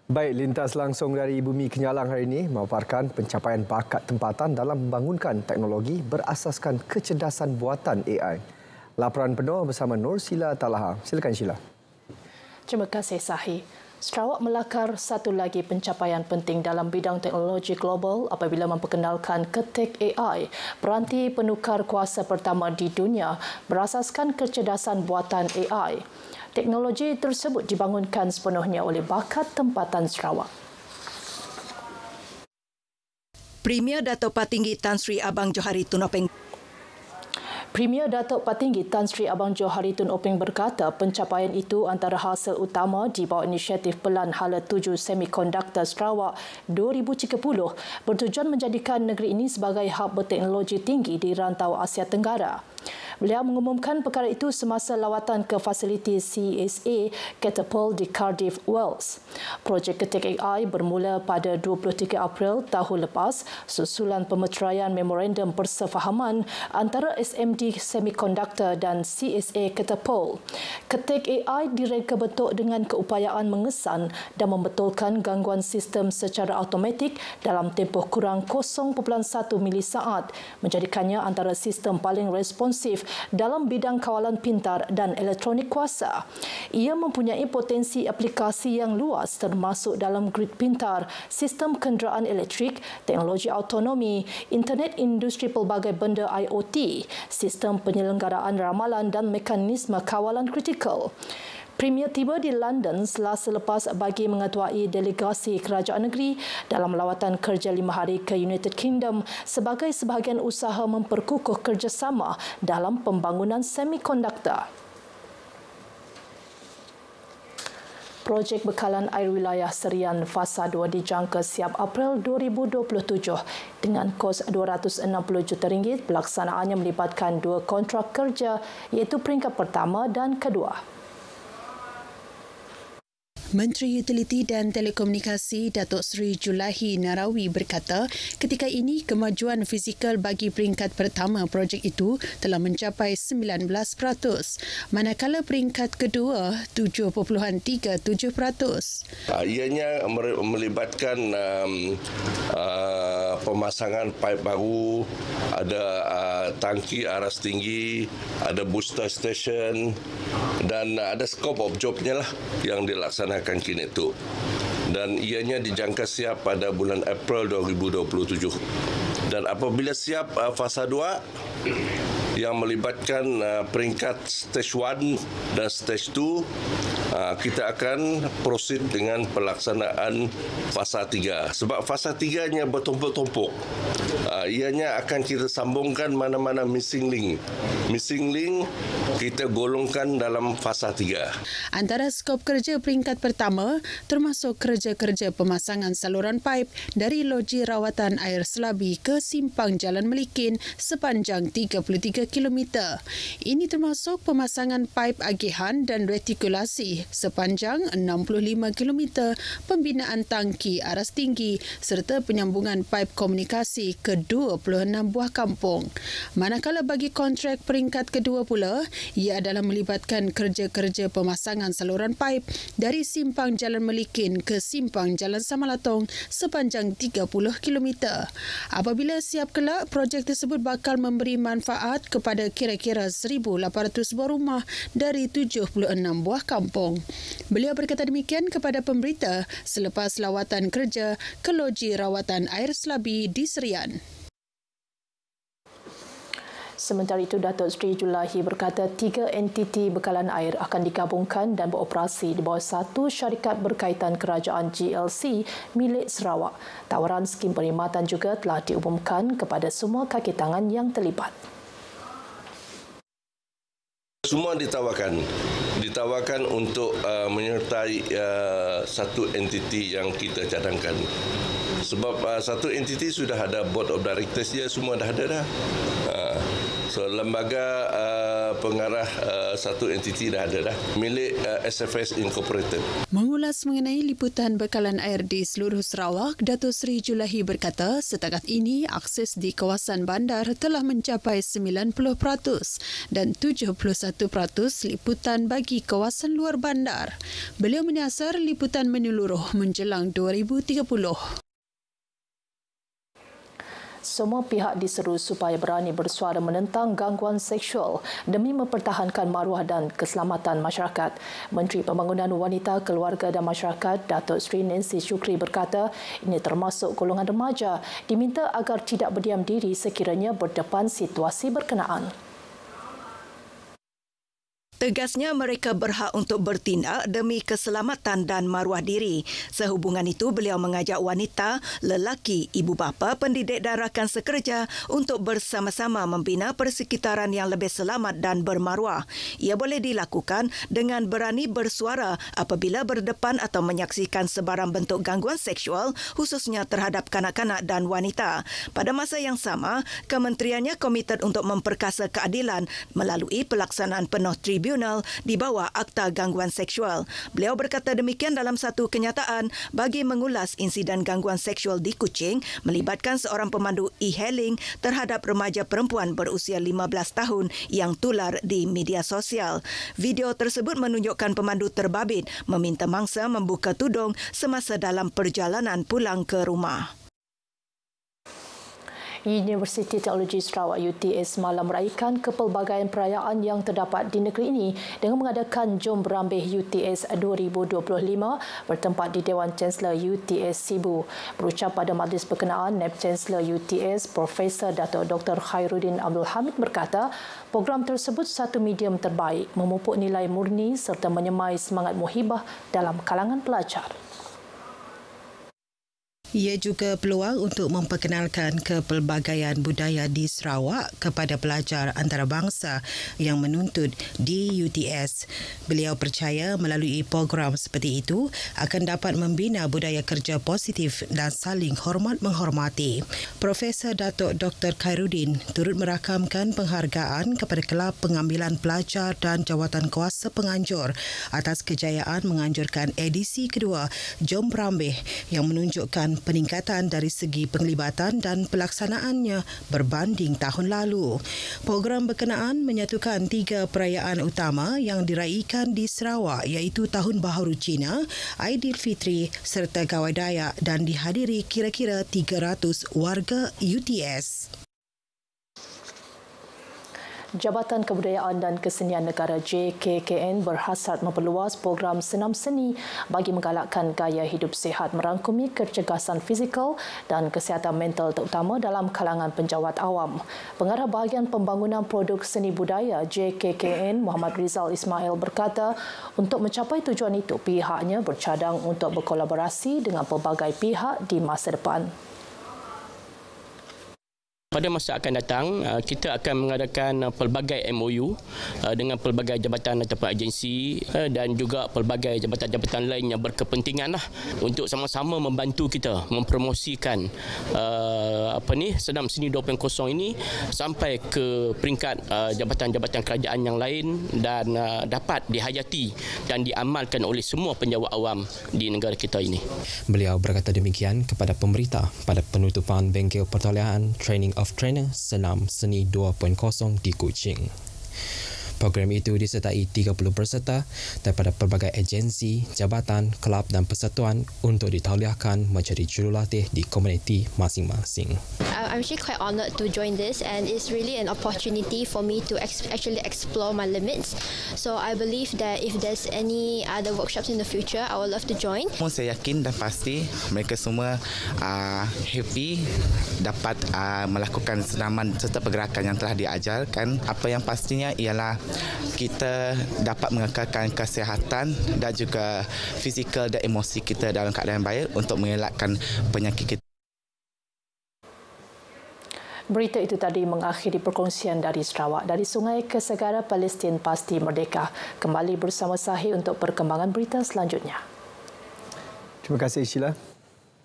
Baik, lintas langsung dari Bumi Kenyalang hari ini memaparkan pencapaian bakat tempatan dalam membangunkan teknologi berasaskan kecerdasan buatan AI. Laporan penuh bersama Nur Sila Talaha. Silakan Sheila. Terima kasih Sahi. Sarawak melakar satu lagi pencapaian penting dalam bidang teknologi global apabila memperkenalkan Ketik AI, peranti penukar kuasa pertama di dunia berasaskan kecerdasan buatan AI. Teknologi tersebut dibangunkan sepenuhnya oleh bakat tempatan Sarawak. Premier Datuk Patinggi Tan Sri Abang Johari Tun Openg Premier Datuk Patinggi Tan Sri Abang Johari Tun Openg berkata pencapaian itu antara hasil utama di bawah inisiatif Pelan Hala 7 Semikonduktor Sarawak 2030 bertujuan menjadikan negeri ini sebagai hub berteknologi tinggi di rantau Asia Tenggara. Beliau mengumumkan perkara itu semasa lawatan ke fasiliti CSA Catapult di Cardiff, Wales. Projek Ketik AI bermula pada 23 April tahun lepas susulan pemeteraian memorandum persefahaman antara SMD Semikonduktor dan CSA Catapult. Ketik AI direka bentuk dengan keupayaan mengesan dan membetulkan gangguan sistem secara automatik dalam tempoh kurang 0.1 milisaat, menjadikannya antara sistem paling responsif dalam bidang kawalan pintar dan elektronik kuasa. Ia mempunyai potensi aplikasi yang luas termasuk dalam grid pintar, sistem kenderaan elektrik, teknologi autonomi, internet industri pelbagai benda IoT, sistem penyelenggaraan ramalan dan mekanisme kawalan kritikal. Premier tiba di London selasa lepas bagi mengetuai delegasi kerajaan negeri dalam lawatan kerja 5 hari ke United Kingdom sebagai sebahagian usaha memperkukuh kerjasama dalam pembangunan semikonduktor. Projek bekalan air wilayah Serian Fasa 2 dijangka siap April 2027 dengan kos RM260 juta. Pelaksanaannya melibatkan 2 kontrak kerja iaitu peringkat pertama dan kedua. Menteri Utiliti dan Telekomunikasi Datuk Seri Julahi Narawi berkata ketika ini kemajuan fizikal bagi peringkat pertama projek itu telah mencapai 19%, manakala peringkat kedua 7.37%. Ianya melibatkan pemasangan paip baru, ada tangki aras tinggi, ada booster station dan ada scope of jobnya lah yang dilaksanakan kini itu. Dan ianya dijangka siap pada bulan April 2027. Dan apabila siap fasa 2 yang melibatkan peringkat stage 1 dan stage 2, kita akan proceed dengan pelaksanaan fasa 3. Sebab fasa 3-nya bertumpuk-tumpuk. Ianya akan kita sambungkan mana-mana missing link. Missing link kita golongkan dalam fasa 3. Antara skop kerja peringkat pertama termasuk kerja-kerja pemasangan saluran paip dari loji rawatan air Selabi ke simpang Jalan Melikin sepanjang 33 km. Ini termasuk pemasangan paip agihan dan retikulasi sepanjang 65 km, pembinaan tangki aras tinggi serta penyambungan paip komunikasi ke 26 buah kampung. Manakala bagi kontrak peringkat kedua pula, ia adalah melibatkan kerja-kerja pemasangan saluran paip dari simpang Jalan Melikin ke simpang Jalan Samalatong sepanjang 30 km. Apabila siap kelak, projek tersebut bakal memberi manfaat kepada kira-kira 1,800 buah rumah dari 76 buah kampung. Beliau berkata demikian kepada pemberita selepas lawatan kerja ke loji rawatan air Selabi di Serian. Sementara itu, Datuk Seri Julahi berkata 3 entiti bekalan air akan digabungkan dan beroperasi di bawah satu syarikat berkaitan kerajaan GLC milik Sarawak. Tawaran skim perkhidmatan juga telah diumumkan kepada semua kaki tangan yang terlibat. Semua ditawarkan untuk menyertai satu entiti yang kita cadangkan. Sebab satu entiti sudah ada board of directors dia semua dah ada dah. So lembaga pengarah satu entiti dah ada dah, milik SFS Incorporated. Mengulas mengenai liputan bekalan air di seluruh Sarawak, Datuk Seri Julahi berkata setakat ini akses di kawasan bandar telah mencapai 90% dan 71% liputan bagi kawasan luar bandar. Beliau menyasar liputan menyeluruh menjelang 2030. Semua pihak diseru supaya berani bersuara menentang gangguan seksual demi mempertahankan maruah dan keselamatan masyarakat. Menteri Pembangunan Wanita, Keluarga dan Masyarakat, Datuk Seri Nancy Shukri berkata ini termasuk golongan remaja diminta agar tidak berdiam diri sekiranya berdepan situasi berkenaan. Tegasnya mereka berhak untuk bertindak demi keselamatan dan maruah diri. Sehubungan itu, beliau mengajak wanita, lelaki, ibu bapa, pendidik dan rakan sekerja untuk bersama-sama membina persekitaran yang lebih selamat dan bermaruah. Ia boleh dilakukan dengan berani bersuara apabila berdepan atau menyaksikan sebarang bentuk gangguan seksual khususnya terhadap kanak-kanak dan wanita. Pada masa yang sama, kementeriannya komited untuk memperkasa keadilan melalui pelaksanaan penuh tribunal di bawah Akta Gangguan Seksual. Beliau berkata demikian dalam satu kenyataan bagi mengulas insiden gangguan seksual di Kuching melibatkan seorang pemandu e-hailing terhadap remaja perempuan berusia 15 tahun yang tular di media sosial. Video tersebut menunjukkan pemandu terbabit meminta mangsa membuka tudung semasa dalam perjalanan pulang ke rumah. Universiti Teknologi Sarawak UTS malam meraihkan kepelbagaian perayaan yang terdapat di negeri ini dengan mengadakan Jom Berambih UTS 2025 bertempat di Dewan Chancellor UTS Sibu. Berucap pada majlis berkenaan, Naib Chancellor UTS Profesor Datuk Dr. Khairuddin Abdul Hamid berkata, program tersebut satu medium terbaik memupuk nilai murni serta menyemai semangat muhibah dalam kalangan pelajar. Ia juga peluang untuk memperkenalkan kepelbagaian budaya di Sarawak kepada pelajar antarabangsa yang menuntut di UTS. Beliau percaya melalui program seperti itu akan dapat membina budaya kerja positif dan saling hormat-menghormati. Profesor Datuk Dr. Khairuddin turut merakamkan penghargaan kepada Kelab Pengambilan Pelajar dan Jawatan Kuasa Penganjur atas kejayaan menganjurkan edisi kedua Jom Berambih yang menunjukkan peningkatan dari segi penglibatan dan pelaksanaannya berbanding tahun lalu. Program berkenaan menyatukan 3 perayaan utama yang diraikan di Sarawak iaitu Tahun Baharu Cina, Aidilfitri serta Gawai Dayak dan dihadiri kira-kira 300 warga UTS. Jabatan Kebudayaan dan Kesenian Negara JKKN berhasrat memperluas program senam seni bagi menggalakkan gaya hidup sihat merangkumi kecergasan fizikal dan kesihatan mental terutama dalam kalangan penjawat awam. Pengarah Bahagian Pembangunan Produk Seni Budaya JKKN Muhammad Rizal Ismail berkata untuk mencapai tujuan itu pihaknya bercadang untuk berkolaborasi dengan pelbagai pihak di masa depan. Pada masa akan datang, kita akan mengadakan pelbagai MOU dengan pelbagai jabatan ataupun agensi dan juga pelbagai jabatan-jabatan lain yang berkepentingan untuk sama-sama membantu kita mempromosikan Senam Seni 2.0 ini sampai ke peringkat jabatan-jabatan kerajaan yang lain dan dapat dihayati dan diamalkan oleh semua penjawat awam di negara kita ini. Beliau berkata demikian kepada pemberita pada penutupan bengkel pertolehan Training of Trainer Senam Seni 2.0 di Kuching. Program itu disertai 30 peserta daripada pelbagai agensi, jabatan, kelab dan persatuan untuk ditauliahkan menjadi jurulatih di komuniti masing-masing. I'm actually quite honoured to join this and it's really an opportunity for me to actually explore my limits. So I believe that if there's any other workshops in the future, I would love to join. Saya yakin dan pasti mereka semua happy dapat melakukan senaman serta pergerakan yang telah diajarkan. Apa yang pastinya ialah kita dapat mengekalkan kesihatan dan juga fizikal dan emosi kita dalam keadaan baik untuk mengelakkan penyakit kita. Berita itu tadi mengakhiri perkongsian dari Sarawak. Dari sungai ke segara, Palestin pasti merdeka. Kembali bersama Sahih untuk perkembangan berita selanjutnya. Terima kasih Sheila.